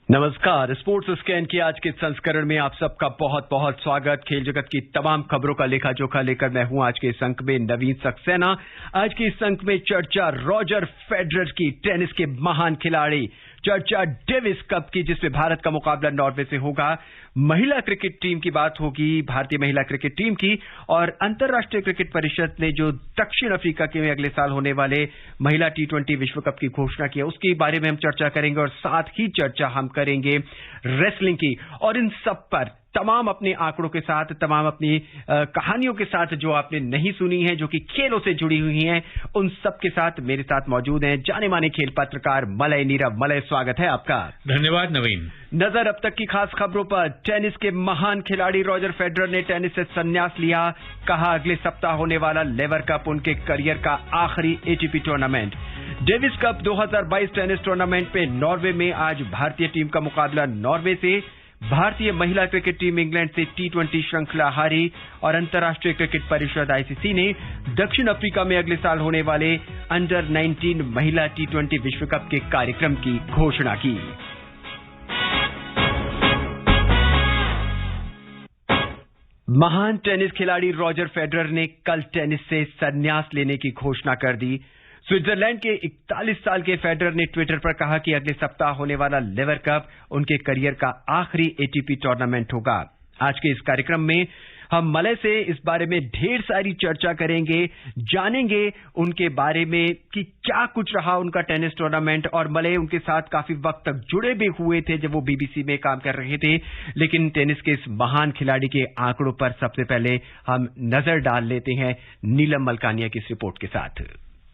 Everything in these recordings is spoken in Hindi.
नमस्कार। स्पोर्ट्स स्कैन की आज के संस्करण में आप सबका बहुत बहुत स्वागत। खेल जगत की तमाम खबरों का लेखा जोखा लेकर मैं हूं आज के इस अंक में नवीन सक्सेना। आज के इस अंक में चर्चा रॉजर फेडरर की, टेनिस के महान खिलाड़ी। चर्चा डेविस कप की, जिसमें भारत का मुकाबला नॉर्वे से होगा। महिला क्रिकेट टीम की बात होगी, भारतीय महिला क्रिकेट टीम की। और अंतर्राष्ट्रीय क्रिकेट परिषद ने जो दक्षिण अफ्रीका के में अगले साल होने वाले महिला T20 विश्व कप की घोषणा की है, उसके बारे में हम चर्चा करेंगे। और साथ ही चर्चा हम करेंगे रेसलिंग की। और इन सब पर तमाम अपने आंकड़ों के साथ, तमाम अपनी कहानियों के साथ जो आपने नहीं सुनी है, जो कि खेलों से जुड़ी हुई हैं, उन सब के साथ मेरे साथ मौजूद हैं जाने माने खेल पत्रकार मलय नीरव। मलय, स्वागत है आपका। धन्यवाद नवीन। नजर अब तक की खास खबरों पर। टेनिस के महान खिलाड़ी रॉजर फेडरर ने टेनिस से संन्यास लिया। कहा अगले सप्ताह होने वाला लेवर कप उनके करियर का आखिरी ATP tournament. Davis cup 2022 tennis tournament में नॉर्वे में आज भारतीय टीम का मुकाबला नॉर्वे से। भारतीय महिला क्रिकेट टीम इंग्लैंड से T20 श्रृंखला हारी। और अंतर्राष्ट्रीय क्रिकेट परिषद ICC ने दक्षिण अफ्रीका में अगले साल होने वाले अंडर 19 महिला T20 विश्व कप के कार्यक्रम की घोषणा की। महान टेनिस खिलाड़ी रॉजर फेडरर ने कल टेनिस से संन्यास लेने की घोषणा कर दी। स्विट्जरलैंड के 41 साल के फेडरर ने ट्विटर पर कहा कि अगले सप्ताह होने वाला लेवर कप उनके करियर का आखिरी ATP टूर्नामेंट होगा। आज के इस कार्यक्रम में हम मलय से इस बारे में ढेर सारी चर्चा करेंगे, जानेंगे उनके बारे में कि क्या कुछ रहा उनका टेनिस टूर्नामेंट। और मलय उनके साथ काफी वक्त तक जुड़े भी हुए थे जब वो BBC में काम कर रहे थे। लेकिन टेनिस के इस महान खिलाड़ी के आंकड़ों पर सबसे पहले हम नजर डाल लेते हैं नीलम मलकानिया की इस रिपोर्ट के साथ।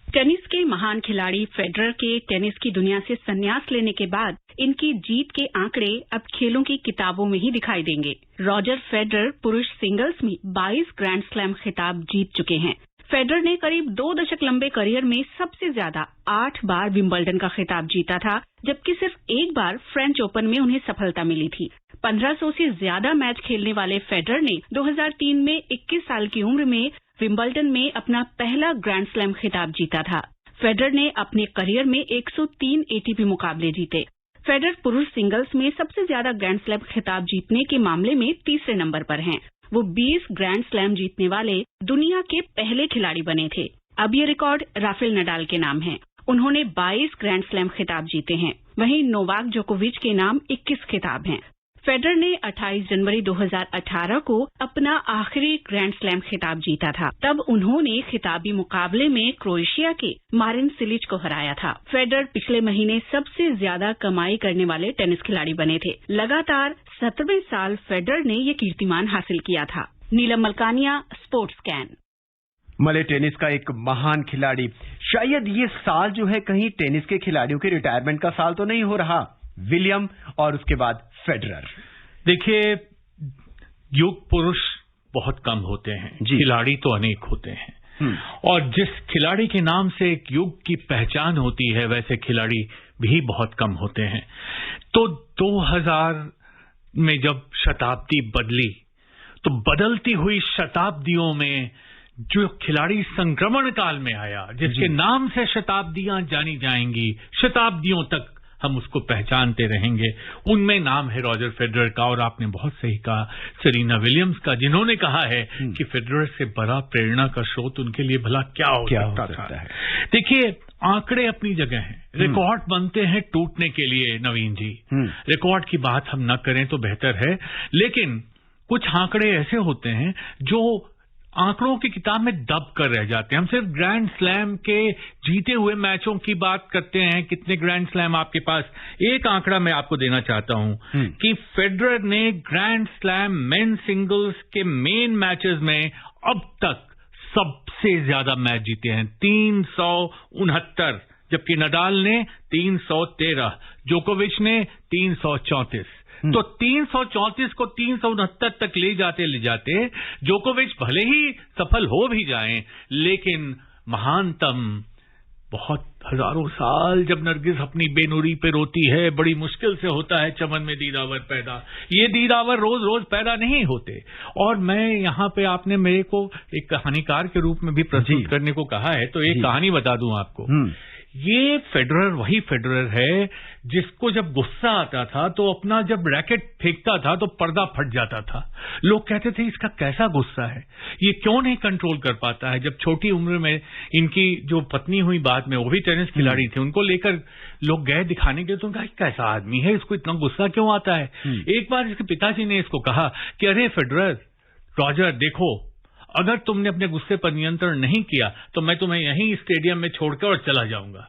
टेनिस के महान खिलाड़ी फेडरर के टेनिस की दुनिया से संन्यास लेने के बाद इनकी जीत के आंकड़े अब खेलों की किताबों में ही दिखाई देंगे। रॉजर फेडरर पुरुष सिंगल्स में 22 ग्रैंड स्लैम खिताब जीत चुके हैं। फेडरर ने करीब 2 दशक लंबे करियर में सबसे ज्यादा 8 बार विंबलडन का खिताब जीता था, जबकि सिर्फ एक बार फ्रेंच ओपन में उन्हें सफलता मिली थी। 1500 से ज्यादा मैच खेलने वाले फेडरर ने 2003 में 21 साल की उम्र में विंबलडन में अपना पहला ग्रैंड स्लैम खिताब जीता था। फेडरर ने अपने करियर में 103 ATP मुकाबले जीते। फेडरर पुरुष सिंगल्स में सबसे ज्यादा ग्रैंड स्लैम खिताब जीतने के मामले में तीसरे नंबर पर हैं। वो 20 ग्रैंड स्लैम जीतने वाले दुनिया के पहले खिलाड़ी बने थे। अब ये रिकॉर्ड राफेल नडाल के नाम है। उन्होंने 22 ग्रैंड स्लैम खिताब जीते हैं। वहीं नोवाक जोकोविच के नाम 21 खिताब हैं। फेडरर ने 28 जनवरी 2018 को अपना आखिरी ग्रैंड स्लैम खिताब जीता था। तब उन्होंने खिताबी मुकाबले में क्रोएशिया के मारिन सिलिच को हराया था। फेडरर पिछले महीने सबसे ज्यादा कमाई करने वाले टेनिस खिलाड़ी बने थे। लगातार 17वें साल फेडरर ने ये कीर्तिमान हासिल किया था। नीलम Malkania, sports scan. Malay, tennis का एक महान खिलाड़ी। शायद ये साल जो है कहीं टेनिस के खिलाड़ियों के रिटायरमेंट का साल तो नहीं हो रहा। विलियम और उसके बाद फेडरर। देखिए, युग पुरुष बहुत कम होते हैं, खिलाड़ी तो अनेक होते हैं। और जिस खिलाड़ी के नाम से एक युग की पहचान होती है, वैसे खिलाड़ी भी बहुत कम होते हैं। तो 2000 में जब शताब्दी बदली, तो बदलती हुई शताब्दियों में जो खिलाड़ी संक्रमण काल में आया, जिसके नाम से शताब्दियां जानी जाएंगी, शताब्दियों तक हम उसको पहचानते रहेंगे, उनमें नाम है रॉजर फेडरर का। और आपने बहुत सही कहा सेरेना विलियम्स का, जिन्होंने कहा है कि फेडरर से बड़ा प्रेरणा का स्रोत उनके लिए भला क्या हो सकता है। देखिए, आंकड़े अपनी जगह हैं, रिकॉर्ड बनते हैं टूटने के लिए नवीन जी। रिकॉर्ड की बात हम न करें तो बेहतर है, लेकिन कुछ आंकड़े ऐसे होते हैं जो आंकड़ों की किताब में दब कर रह जाते हैं। हम सिर्फ ग्रैंड स्लैम के जीते हुए मैचों की बात करते हैं, कितने ग्रैंड स्लैम आपके पास। एक आंकड़ा मैं आपको देना चाहता हूं कि फेडरर ने ग्रैंड स्लैम मेन सिंगल्स के मेन मैचेस में अब तक सबसे ज्यादा मैच जीते हैं, 369, जबकि नडाल ने 313, जोकोविच ने 334। तो 334 को 369 तक ले जाते जोकोविच भले ही सफल हो भी जाएं, लेकिन महानतम बहुत हजारों साल जब नरगिस अपनी बेनुरी पे रोती है, बड़ी मुश्किल से होता है चमन में दीदावर पैदा। ये दीदावर रोज रोज पैदा नहीं होते। और मैं यहाँ पे, आपने मेरे को एक कहानीकार के रूप में भी प्रस्तुत करने को कहा है, तो एक कहानी बता दूं आपको। ये फेडरर वही फेडरर है जिसको जब गुस्सा आता था तो अपना जब रैकेट फेंकता था तो पर्दा फट जाता था। लोग कहते थे इसका कैसा गुस्सा है, ये क्यों नहीं कंट्रोल कर पाता है। जब छोटी उम्र में इनकी जो पत्नी हुई बाद में, वो भी टेनिस खिलाड़ी थी, उनको लेकर लोग गए दिखाने के, तो उनका कैसा आदमी है, इसको इतना गुस्सा क्यों आता है। एक बार इसके पिताजी ने इसको कहा कि अरे फेडरर, रॉजर देखो, अगर तुमने अपने गुस्से पर नियंत्रण नहीं किया तो मैं तुम्हें यहीं स्टेडियम में छोड़कर और चला जाऊंगा।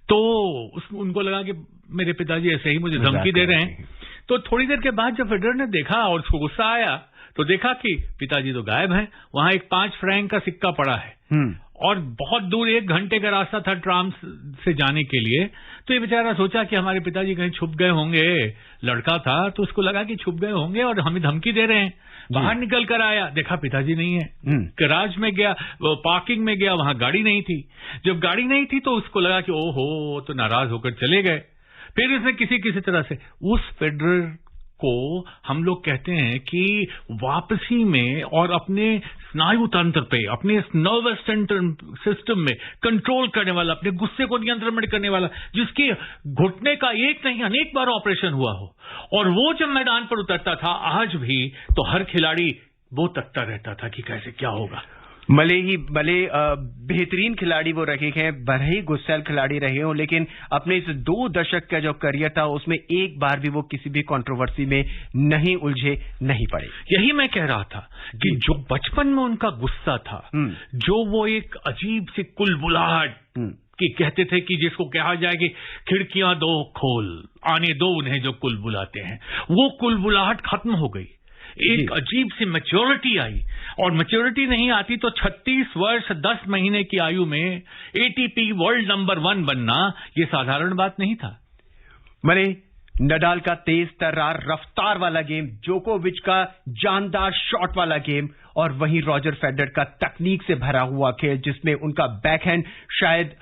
तो उनको लगा कि मेरे पिताजी ऐसे ही मुझे धमकी दे रहे हैं। तो थोड़ी देर के बाद जब फेडरर ने देखा और उसको गुस्सा आया तो देखा कि पिताजी तो गायब हैं, वहां एक 5 फ्रैंक का सिक्का पड़ा है और बहुत दूर 1 घंटे का रास्ता था ट्राम से जाने के लिए। तो ये बेचारा सोचा कि हमारे पिताजी कहीं छुप गए होंगे, लड़का था तो उसको लगा कि छुप गए होंगे और हमें धमकी दे रहे हैं। बाहर निकल कर आया, देखा पिताजी नहीं है। गैराज में गया, पार्किंग में गया, वहां गाड़ी नहीं थी। जब गाड़ी नहीं थी तो उसको लगा कि ओहो, तो नाराज होकर चले गए। फिर उसने किसी तरह से उस फेडरर को हम लोग कहते हैं कि वापसी में और अपने स्नायु तंत्र पे, अपने नर्वस सिस्टम में कंट्रोल करने वाला, अपने गुस्से को नियंत्रण में करने वाला, जिसके घुटने का एक नहीं अनेक बार ऑपरेशन हुआ हो, और वो जब मैदान पर उतरता था आज भी, तो हर खिलाड़ी वो तकता रहता था कि कैसे क्या होगा। भले बेहतरीन खिलाड़ी वो रहे हैं, भले ही गुस्सैल खिलाड़ी रहे हो, लेकिन अपने इस 2 दशक का जो करियर था उसमें एक बार भी वो किसी भी कंट्रोवर्सी में नहीं उलझे, नहीं पड़े। यही मैं कह रहा था कि जो बचपन में उनका गुस्सा था, जो वो एक अजीब सी कुलबुलाहट कि कहते थे कि जिसको कहा जाए कि खिड़कियां दो खोल, आने दो उन्हें जो कुलबुलाते हैं, वो कुलबुलाहट खत्म हो गई। एक अजीब सी मैच्योरिटी आई, और मैच्योरिटी नहीं आती तो 36 वर्ष 10 महीने की आयु में एटीपी वर्ल्ड नंबर 1 बनना ये साधारण बात नहीं था। मरे नडाल का तेज तर्रार रफ्तार वाला गेम, जोकोविच का जानदार शॉट वाला गेम, और वहीं रॉजर फेडरर का तकनीक से भरा हुआ खेल जिसमें उनका बैकहैंड शायद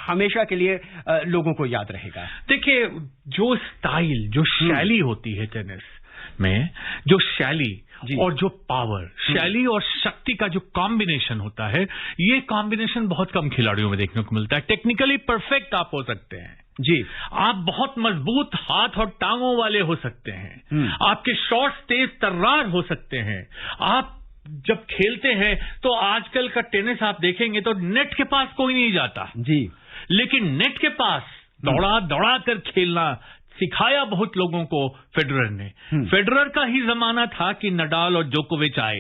हमेशा के लिए लोगों को याद रहेगा। देखिए, जो स्टाइल, जो शैली होती है टेनिस में, जो शैली और जो पावर, शैली और शक्ति का जो कॉम्बिनेशन होता है, ये कॉम्बिनेशन बहुत कम खिलाड़ियों में देखने को मिलता है। टेक्निकली परफेक्ट आप हो सकते हैं जी, आप बहुत मजबूत हाथ और टांगों वाले हो सकते हैं, आपके शॉट्स तेज तर्रार हो सकते हैं, आप जब खेलते हैं तो आजकल का टेनिस आप देखेंगे तो नेट के पास कोई नहीं जाता जी, लेकिन नेट के पास दौड़ा कर खेलना सिखाया बहुत लोगों को फेडरर ने। फेडरर का ही जमाना था कि नडाल और जोकोविच आए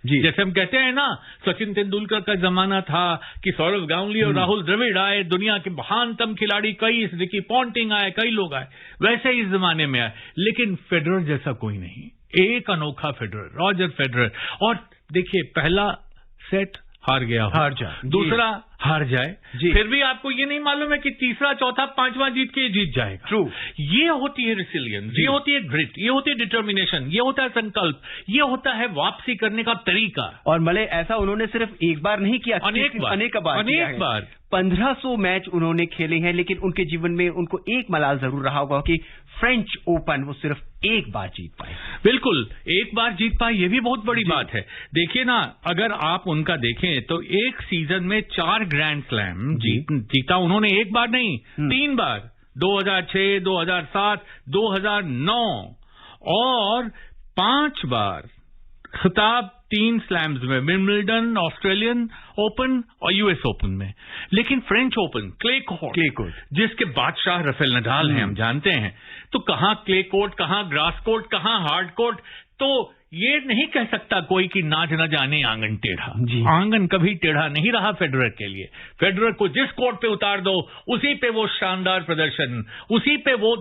जी। जैसे हम कहते हैं ना, सचिन तेंदुलकर का जमाना था कि सौरव गांगुली और राहुल द्रविड़ आए, दुनिया के महानतम खिलाड़ी कई, रिकी पॉन्टिंग आए, कई लोग आए, वैसे ही इस जमाने में आए, लेकिन फेडरर जैसा कोई नहीं। एक अनोखा फेडरर, रॉजर फेडरर। और देखिए, पहला सेट हार गया, हार जाए, दूसरा हार जाए, फिर भी आपको ये नहीं मालूम है कि तीसरा, चौथा, 5वां जीत के जीत जाएगा। ट्रू। ये होती है रिसिलियंस, ये होती है ग्रिट, ये होती है डिटर्मिनेशन, ये होता है संकल्प, ये होता है वापसी करने का तरीका। और मले ऐसा उन्होंने सिर्फ एक बार नहीं किया, अनेक बार 1500 मैच उन्होंने खेले हैं, लेकिन उनके जीवन में उनको एक मलाल जरूर रहा होगा कि फ्रेंच ओपन वो सिर्फ एक बार जीत पाए। बिल्कुल, एक बार जीत पाए, ये भी बहुत बड़ी बात है। देखिए ना, अगर आप उनका देखें तो एक सीजन में 4 ग्रैंड स्लैम जीता उन्होंने, एक बार नहीं, 3 बार, 2006, 2007, 2009 और 5 बार खिताब 3 स्लैम्स में, विंबलडन, ऑस्ट्रेलियन ओपन और यूएस ओपन में। लेकिन फ्रेंच ओपन, क्ले कोर्ट, जिसके बादशाह राफेल नडाल हैं, हम जानते हैं, तो कहां क्ले कोर्ट, कहां ग्रास कोर्ट, कहां हार्ड कोर्ट। तो ये नहीं कह सकता कोई कि नाच न जाने आंगन टेढ़ा। आंगन कभी टेढ़ा नहीं रहा फेडरर के लिए। फेडरर को जिस कोर्ट पे उतार दो, उसी पे वो शानदार प्रदर्शन, उसी पे वो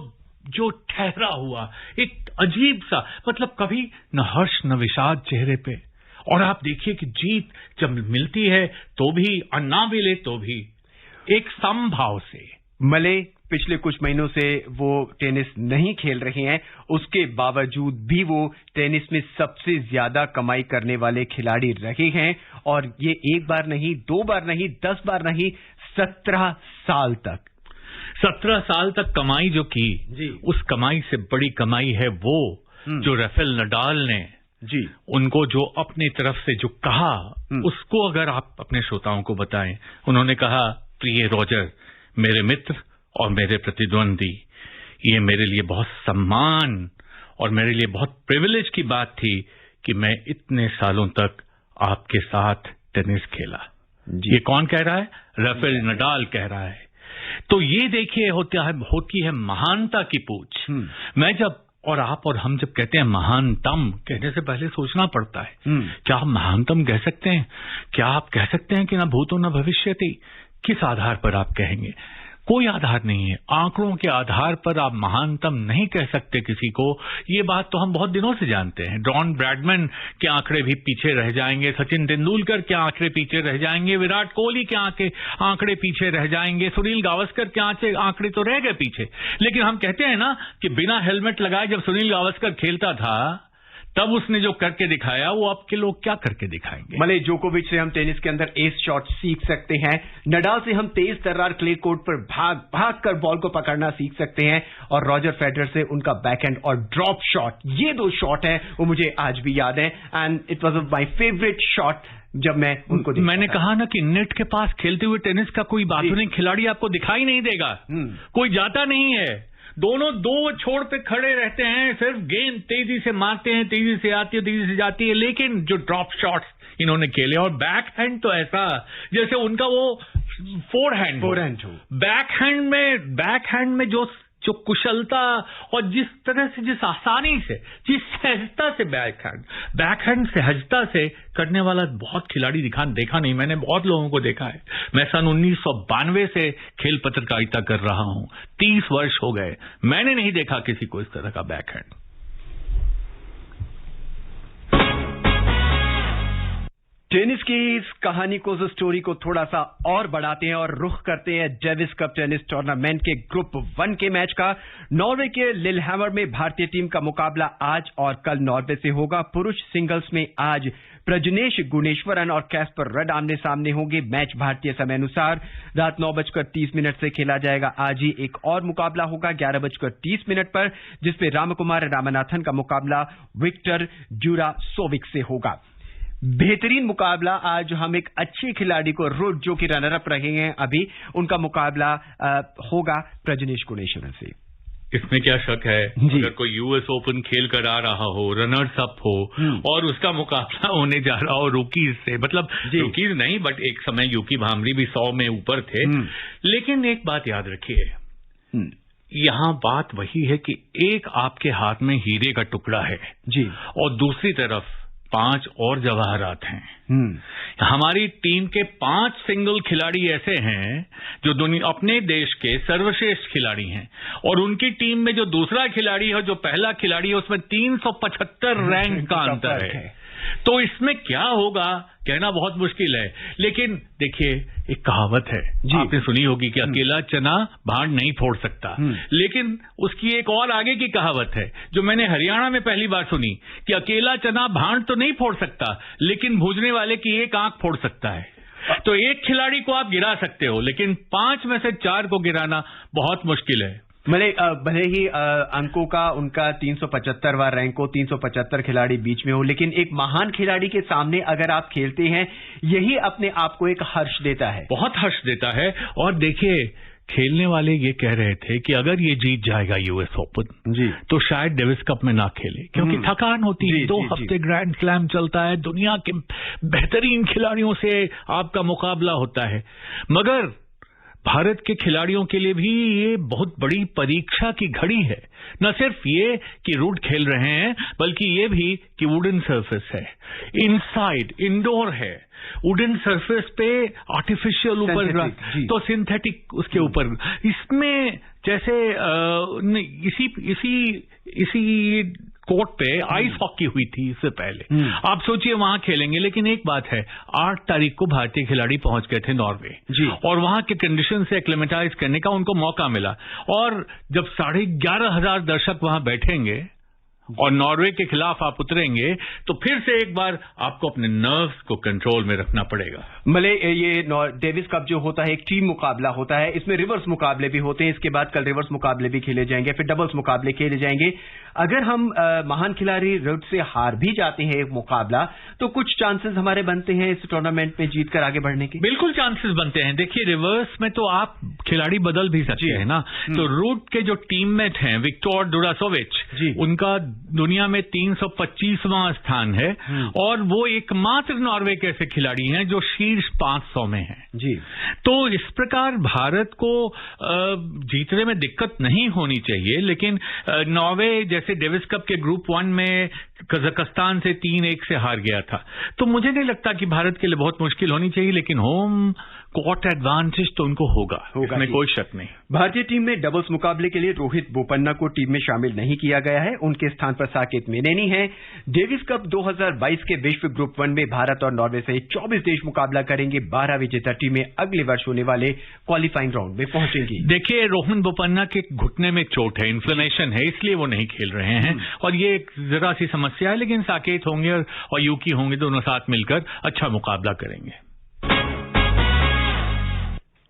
जो ठहरा हुआ एक अजीब सा, मतलब कभी न हर्ष न विषाद चेहरे पे। और आप देखिए कि जीत जब मिलती है तो भी, और ना मिले तो भी, एक समभाव से। मले पिछले कुछ महीनों से वो टेनिस नहीं खेल रहे हैं, उसके बावजूद भी वो टेनिस में सबसे ज्यादा कमाई करने वाले खिलाड़ी रहे हैं, और ये एक बार नहीं, 2 बार नहीं, 10 बार नहीं, 17 साल तक 17 साल तक कमाई जो की जी, उस कमाई से बड़ी कमाई है वो जो राफेल नडाल ने जी उनको जो अपनी तरफ से जो कहा, उसको अगर आप अपने श्रोताओं को बताएं। उन्होंने कहा, प्रिय रॉजर, मेरे मित्र और मेरे प्रतिद्वंदी, ये मेरे लिए बहुत सम्मान और मेरे लिए बहुत प्रिविलेज की बात थी कि मैं इतने सालों तक आपके साथ टेनिस खेला। ये कौन कह रहा है? राफेल नडाल कह रहा है। तो ये देखिए होती है महानता की पूछ। मैं जब और आप और हम जब कहते हैं महानतम, कहने से पहले सोचना पड़ता है, क्या आप महानतम कह सकते हैं? क्या आप कह सकते हैं कि ना भूतो न भविष्यति? किस आधार पर आप कहेंगे? कोई आधार नहीं है। आंकड़ों के आधार पर आप महानतम नहीं कह सकते किसी को। ये बात तो हम बहुत दिनों से जानते हैं। डॉन ब्रैडमैन के आंकड़े भी पीछे रह जाएंगे, सचिन तेंदुलकर के आंकड़े पीछे रह जाएंगे, विराट कोहली के आंकड़े पीछे रह जाएंगे, सुनील गावस्कर के आंकड़े तो रह गए पीछे। लेकिन हम कहते हैं ना कि बिना हेलमेट लगाए जब सुनील गावस्कर खेलता था तब उसने जो करके दिखाया, वो अब के लोग क्या करके दिखाएंगे? भले जोकोविच से हम टेनिस के अंदर एस शॉट सीख सकते हैं, नडाल से हम तेज तर्रार क्ले कोर्ट पर भाग कर बॉल को पकड़ना सीख सकते हैं, और रॉजर फेडरर से उनका बैकहैंड और ड्रॉप शॉट, ये दो शॉट हैं वो मुझे आज भी याद है। And it was my favourite shot जब मैं उनको देखा। मैंने कहा ना कि नेट के पास खेलते हुए टेनिस का कोई बातूनी खिलाड़ी आपको दिखाई नहीं देगा। कोई जाता नहीं है, दोनों दो छोड़ पे खड़े रहते हैं, सिर्फ गेंद तेजी से मारते हैं, तेजी से आती है, तेजी से जाती है। लेकिन जो ड्रॉप शॉट्स इन्होंने खेले, और बैक हैंड तो ऐसा जैसे उनका वो फोरहैंड हो। बैक हैंड में जो कुशलता और जिस तरह से, जिस आसानी से, जिस सहजता से बैकहैंड सहजता से करने वाला बहुत खिलाड़ी देखा नहीं। मैंने बहुत लोगों को देखा है। मैं सन 1992 से खेल पत्रकारिता कर रहा हूं, 30 वर्ष हो गए, मैंने नहीं देखा किसी को इस तरह का बैकहैंड। टेनिस की इस कहानी को, इस स्टोरी को थोड़ा सा और बढ़ाते हैं और रुख करते हैं डेविस कप टेनिस टूर्नामेंट के ग्रुप 1 के मैच का। नॉर्वे के लिलहैमर में भारतीय टीम का मुकाबला आज और कल नॉर्वे से होगा। पुरुष सिंगल्स में आज प्रजनेश गुणेश्वरन और कैस्पर रड आमने सामने होंगे। मैच भारतीय समय अनुसार रात 9:30 से खेला जाएगा। आज ही एक और मुकाबला होगा 11:30 पर, जिसमें रामकुमार रामनाथन का मुकाबला विक्टर जुरासोविक से होगा। बेहतरीन मुकाबला आज हम एक अच्छे खिलाड़ी को, रुड जो कि रनर अप रहे हैं अभी, उनका मुकाबला होगा प्रजनेश गुणेश्वरन से। इसमें क्या शक है? अगर कोई यूएस ओपन खेल कर आ रहा हो, रनर्स अप हो, और उसका मुकाबला होने जा रहा हो रूकीज से, मतलब रूकीज नहीं बट एक समय यूकी भामरी भी 100 में ऊपर थे। लेकिन एक बात याद रखिए, यहां बात वही है कि एक आपके हाथ में हीरे का टुकड़ा है जी, और दूसरी तरफ 5 और जवाहरात हैं। हमारी टीम के 5 सिंगल खिलाड़ी ऐसे हैं जो अपने देश के सर्वश्रेष्ठ खिलाड़ी हैं, और उनकी टीम में जो दूसरा खिलाड़ी है, जो पहला खिलाड़ी है, उसमें 375 रैंक का अंतर है। तो इसमें क्या होगा कहना बहुत मुश्किल है। लेकिन देखिए, एक कहावत है, आपने सुनी होगी कि अकेला चना भांड नहीं फोड़ सकता। लेकिन उसकी एक और आगे की कहावत है जो मैंने हरियाणा में पहली बार सुनी, कि अकेला चना भांड तो नहीं फोड़ सकता, लेकिन भूजने वाले की एक आंख फोड़ सकता है। तो एक खिलाड़ी को आप गिरा सकते हो, लेकिन 5 में से 4 को गिराना बहुत मुश्किल है। भले ही अंकों का उनका 375वां रैंक हो, 375 खिलाड़ी बीच में हो, लेकिन एक महान खिलाड़ी के सामने अगर आप खेलते हैं, यही अपने आप को एक हर्ष देता है, बहुत हर्ष देता है। और देखिए, खेलने वाले ये कह रहे थे कि अगर ये जीत जाएगा यूएस ओपन जी, तो शायद डेविस कप में ना खेले, क्योंकि थकान होती है। 2 हफ्ते ग्रैंड स्लैम चलता है, दुनिया के बेहतरीन खिलाड़ियों से आपका मुकाबला होता है। मगर भारत के खिलाड़ियों के लिए भी ये बहुत बड़ी परीक्षा की घड़ी है। न सिर्फ ये कि रूट खेल रहे हैं, बल्कि ये भी कि वुडन सरफेस है, इनसाइड इंडोर है, वुडन सरफेस पे आर्टिफिशियल ऊपर, तो सिंथेटिक उसके ऊपर। इसमें जैसे इसी कोर्ट पे आइस हॉकी हुई थी इससे पहले। आप सोचिए वहां खेलेंगे। लेकिन एक बात है, 8 तारीख को भारतीय खिलाड़ी पहुंच गए थे नॉर्वे जी, और वहां के कंडीशन से एक्लेमेटाइज करने का उनको मौका मिला। और जब 11,500 दर्शक वहां बैठेंगे और नॉर्वे के खिलाफ आप उतरेंगे, तो फिर से एक बार आपको अपने नर्व्स को कंट्रोल में रखना पड़ेगा। भले ये डेविस कप जो होता है एक टीम मुकाबला होता है, इसमें रिवर्स मुकाबले भी होते हैं। इसके बाद कल रिवर्स मुकाबले भी खेले जाएंगे, फिर डबल्स मुकाबले खेले जाएंगे। अगर हम महान खिलाड़ी रुट से हार भी जाते हैं एक मुकाबला, तो कुछ चांसेस हमारे बनते हैं इस टूर्नामेंट में जीतकर आगे बढ़ने के? बिल्कुल चांसेस बनते हैं। देखिए, रिवर्स में तो आप खिलाड़ी बदल भी सकते हैं ना। तो रूट के जो टीममेट हैं विक्टर डुरासोविच, उनका दुनिया में 325वां स्थान है और वो एकमात्र नॉर्वे के ऐसे खिलाड़ी हैं जो शीर्ष 500 में हैं जी। तो इस प्रकार भारत को जीतने में दिक्कत नहीं होनी चाहिए, लेकिन नॉर्वे जैसे डेविस कप के ग्रुप 1 में कजाकिस्तान से 3-1 से हार गया था, तो मुझे नहीं लगता कि भारत के लिए बहुत मुश्किल होनी चाहिए, लेकिन होम कोर्ट एडवांटेज तो उनको होगा, इसमें कोई शक नहीं। भारतीय टीम में डबल्स मुकाबले के लिए रोहित बोपन्ना को टीम में शामिल नहीं किया गया है। उनके स्थान पर साकेत मेनेनी है। डेविस कप 2022 के विश्व ग्रुप 1 में भारत और नॉर्वे सहित 24 देश मुकाबला करेंगे। 12 विजेता टीमें अगले वर्ष होने वाले क्वालिफाइंग राउंड में पहुंचेंगी। देखिए, रोहन बोपन्ना के घुटने में चोट है, इन्फ्लेमेशन है, इसलिए वो नहीं खेल रहे हैं और ये एक जरा सी समस्या है, लेकिन साकेत होंगे और यूकी होंगे, दोनों साथ मिलकर अच्छा मुकाबला करेंगे।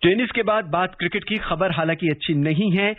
टेनिस के बाद बात क्रिकेट की। खबर हालांकि अच्छी नहीं है।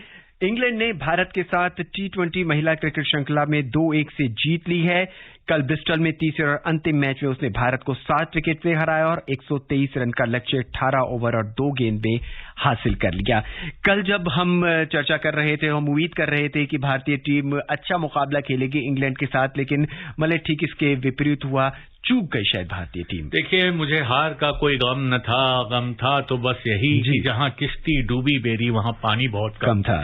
इंग्लैंड ने भारत के साथ T20 महिला क्रिकेट श्रृंखला में 2-1 से जीत ली है। कल ब्रिस्टल में तीसरे और अंतिम मैच में उसने भारत को 7 विकेट से हराया और 123 रन का लक्ष्य 18 ओवर और 2 गेंद में हासिल कर लिया। कल जब हम चर्चा कर रहे थे, हम उम्मीद कर रहे थे कि भारतीय टीम अच्छा मुकाबला खेलेगी इंग्लैंड के साथ, लेकिन मतलब ठीक इसके विपरीत हुआ, चूक गई शायद भारतीय टीम। देखिए, मुझे हार का कोई गम न था, गम था तो बस यही कि जहां किश्ती डूबी बेरी वहां पानी बहुत कम था।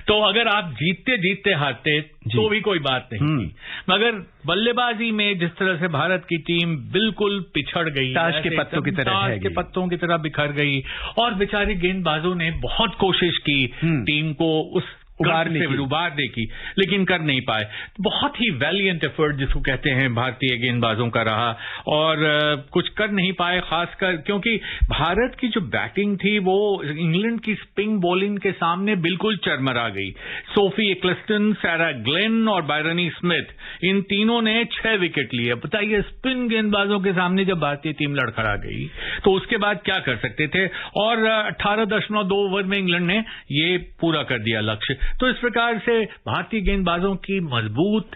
तो अगर आप जीतते जीतते हारते तो भी कोई बात नहीं थी, मगर बल्लेबाजी में जिस तरह से भारत की टीम बिल्कुल पिछड़ गई, ताश के पत्तों की तरह बिखर गई और बेचारे गेंदबाजों ने बहुत कोशिश की टीम को उस उबारने की, लेकिन कर नहीं पाए। बहुत ही वैलिएंट एफर्ट जिसको कहते हैं भारतीय गेंदबाजों का रहा और कुछ कर नहीं पाए, खासकर क्योंकि भारत की जो बैटिंग थी वो इंग्लैंड की स्पिन बॉलिंग के सामने बिल्कुल चरमरा गई। सोफी एक्लेस्टन, सारा ग्लेन और बायरनी स्मिथ, इन तीनों ने 6 विकेट लिए। बताइए, स्पिन गेंदबाजों के सामने जब भारतीय टीम लड़खड़ा गई तो उसके बाद क्या कर सकते थे, और 18.2 ओवर में इंग्लैंड ने ये पूरा कर दिया लक्ष्य। तो इस प्रकार से भारतीय गेंदबाजों की मजबूत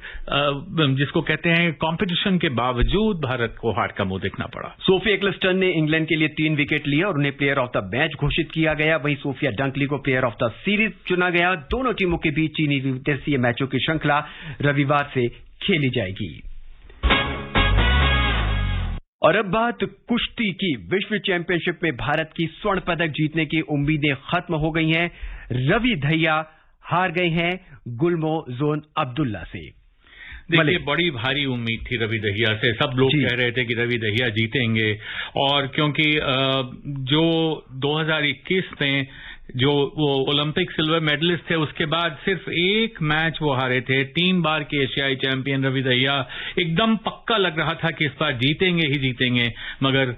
जिसको कहते हैं कंपटीशन के बावजूद भारत को हार का मुंह देखना पड़ा। सोफी एक्लेस्टन ने इंग्लैंड के लिए 3 विकेट लिए और उन्हें प्लेयर ऑफ द मैच घोषित किया गया। वहीं सोफिया डंकली को प्लेयर ऑफ द सीरीज चुना गया। दोनों टीमों के बीच चीनी दिवसीय मैचों की श्रृंखला रविवार से खेली जाएगी। और अब बात कुश्ती की। विश्व चैंपियनशिप में भारत की स्वर्ण पदक जीतने की उम्मीदें खत्म हो गई हैं। रवि दहिया हार गए हैं गुलमोजोन अब्दुल्ला से। देखिए, बड़ी भारी उम्मीद थी रवि दहिया से। सब लोग कह रहे थे कि रवि दहिया जीतेंगे, और क्योंकि जो 2021 में जो वो ओलंपिक सिल्वर मेडलिस्ट थे, उसके बाद सिर्फ 1 मैच वो हारे थे। 3 बार के एशियाई चैंपियन रवि दहिया, एकदम पक्का लग रहा था कि इस बार जीतेंगे ही जीतेंगे, मगर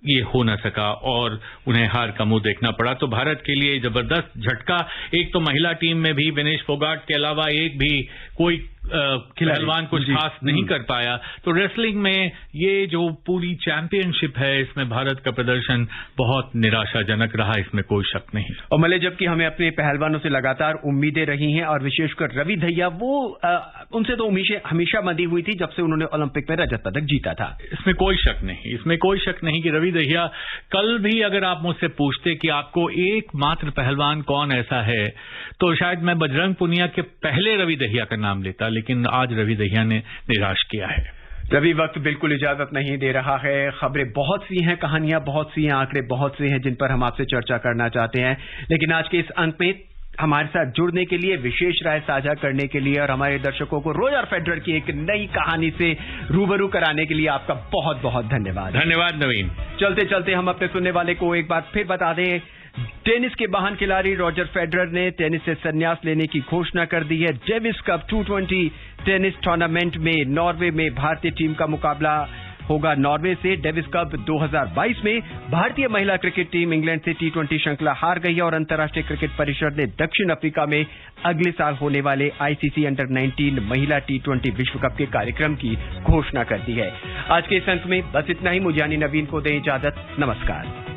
ये हो न सका और उन्हें हार का मुंह देखना पड़ा। तो भारत के लिए जबरदस्त झटका। एक तो महिला टीम में भी विनेश फोगाट के अलावा एक भी कोई पहलवान कुछ खास नहीं कर पाया। तो रेसलिंग में ये जो पूरी चैंपियनशिप है, इसमें भारत का प्रदर्शन बहुत निराशाजनक रहा, इसमें कोई शक नहीं। और मले जबकि हमें अपने पहलवानों से लगातार उम्मीदें रही हैं, और विशेषकर रवि दहिया, वो उनसे तो हमेशा बंधी हुई थी जब से उन्होंने ओलंपिक में रजत पदक जीता था। इसमें कोई शक नहीं कि रवि दहिया, कल भी अगर आप मुझसे पूछते कि आपको एकमात्र पहलवान कौन ऐसा है, तो शायद मैं बजरंग पुनिया के पहले रवि दहिया का नाम लेता, लेकिन आज रवि दहिया ने निराश किया है। रवि, वक्त बिल्कुल इजाजत नहीं दे रहा है। खबरें बहुत सी हैं, कहानियां बहुत सी हैं, आंकड़े बहुत से हैं जिन पर हम आपसे चर्चा करना चाहते हैं, लेकिन आज के इस अंक में हमारे साथ जुड़ने के लिए, विशेष राय साझा करने के लिए और हमारे दर्शकों को रोजर फेडरर की एक नई कहानी से रूबरू कराने के लिए आपका बहुत बहुत धन्यवाद। धन्यवाद नवीन। चलते चलते हम अपने सुनने वाले को एक बार फिर बता दें, टेनिस के महान खिलाड़ी रोजर फेडरर ने टेनिस से संन्यास लेने की घोषणा कर दी है। डेविस कप 220 टेनिस टूर्नामेंट में नॉर्वे में भारतीय टीम का मुकाबला होगा नॉर्वे से। डेविस कप 2022 में भारतीय महिला क्रिकेट टीम इंग्लैंड से T20 श्रृंखला हार गई है और अंतर्राष्ट्रीय क्रिकेट परिषद ने दक्षिण अफ्रीका में अगले साल होने वाले ICC अंडर 19 महिला T20 विश्व कप के कार्यक्रम की घोषणा कर दी है। आज के इस अंक में बस इतना ही। मुझे यानी नवीन को दें इजाजत। नमस्कार।